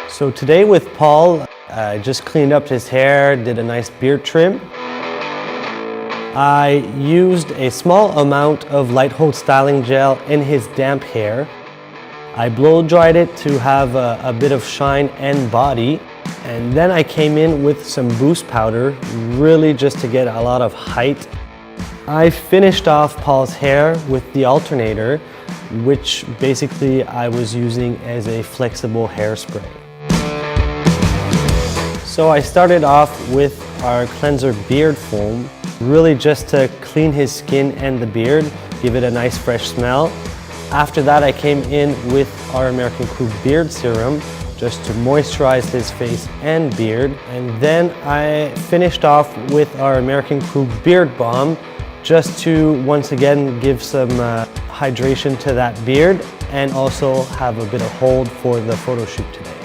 So today with Paul, I just cleaned up his hair, did a nice beard trim. I used a small amount of light hold styling gel in his damp hair. I blow dried it to have a bit of shine and body. And then I came in with some boost powder, really just to get a lot of height. I finished off Paul's hair with the alternator, which basically I was using as a flexible hairspray. So I started off with our cleanser beard foam, really just to clean his skin and the beard, give it a nice fresh smell. After that I came in with our American Crew beard serum, just to moisturize his face and beard. And then I finished off with our American Crew beard balm, just to once again give some hydration to that beard and also have a bit of hold for the photo shoot today.